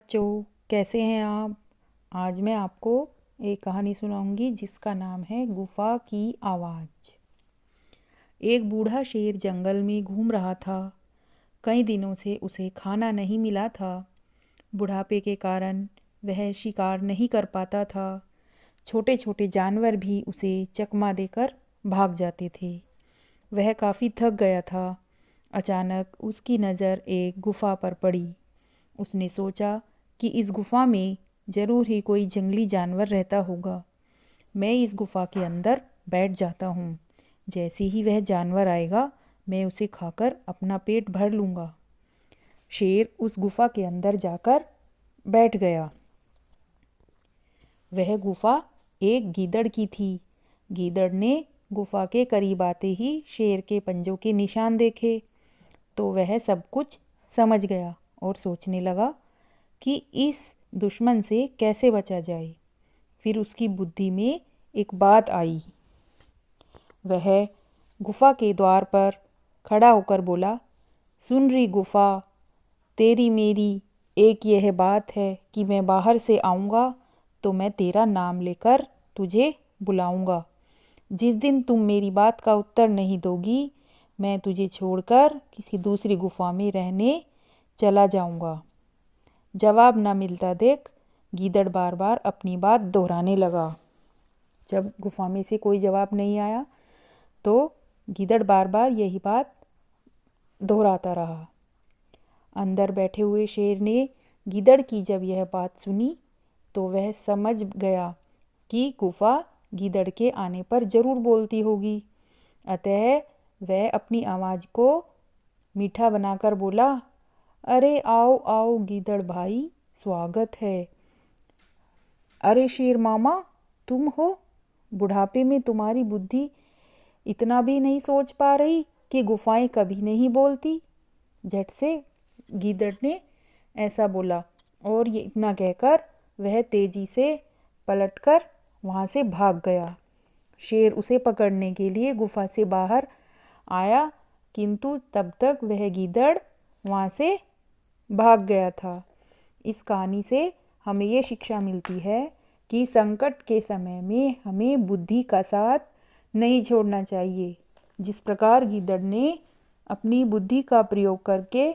बच्चों, कैसे हैं आप। आज मैं आपको एक कहानी सुनाऊंगी जिसका नाम है गुफा की आवाज़। एक बूढ़ा शेर जंगल में घूम रहा था। कई दिनों से उसे खाना नहीं मिला था। बुढ़ापे के कारण वह शिकार नहीं कर पाता था। छोटे छोटे जानवर भी उसे चकमा देकर भाग जाते थे। वह काफ़ी थक गया था। अचानक उसकी नज़र एक गुफा पर पड़ी। उसने सोचा कि इस गुफा में ज़रूर ही कोई जंगली जानवर रहता होगा। मैं इस गुफा के अंदर बैठ जाता हूँ। जैसे ही वह जानवर आएगा मैं उसे खाकर अपना पेट भर लूँगा। शेर उस गुफा के अंदर जाकर बैठ गया। वह गुफा एक गीदड़ की थी। गीदड़ ने गुफा के करीब आते ही शेर के पंजों के निशान देखे तो वह सब कुछ समझ गया और सोचने लगा कि इस दुश्मन से कैसे बचा जाए। फिर उसकी बुद्धि में एक बात आई। वह गुफा के द्वार पर खड़ा होकर बोला, सुन रही गुफा, तेरी मेरी एक यह बात है कि मैं बाहर से आऊँगा तो मैं तेरा नाम लेकर तुझे बुलाऊँगा। जिस दिन तुम मेरी बात का उत्तर नहीं दोगी, मैं तुझे छोड़कर किसी दूसरी गुफा में रहने चला जाऊँगा। जवाब न मिलता देख गीदड़ बार बार अपनी बात दोहराने लगा। जब गुफा में से कोई जवाब नहीं आया तो गीदड़ बार बार यही बात दोहराता रहा। अंदर बैठे हुए शेर ने गीदड़ की जब यह बात सुनी तो वह समझ गया कि गुफा गीदड़ के आने पर ज़रूर बोलती होगी। अतः वह अपनी आवाज़ को मीठा बनाकर बोला, अरे आओ आओ गीदड़ भाई, स्वागत है। अरे शेर मामा, तुम हो। बुढ़ापे में तुम्हारी बुद्धि इतना भी नहीं सोच पा रही कि गुफाएं कभी नहीं बोलती। झट से गीदड़ ने ऐसा बोला और ये इतना कहकर वह तेजी से पलटकर वहाँ से भाग गया। शेर उसे पकड़ने के लिए गुफा से बाहर आया, किंतु तब तक वह गीदड़ वहाँ से भाग गया था। इस कहानी से हमें ये शिक्षा मिलती है कि संकट के समय में हमें बुद्धि का साथ नहीं छोड़ना चाहिए। जिस प्रकार गीदड़ ने अपनी बुद्धि का प्रयोग करके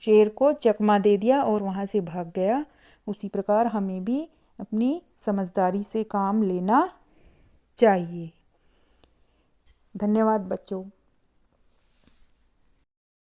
शेर को चकमा दे दिया और वहाँ से भाग गया, उसी प्रकार हमें भी अपनी समझदारी से काम लेना चाहिए। धन्यवाद बच्चों।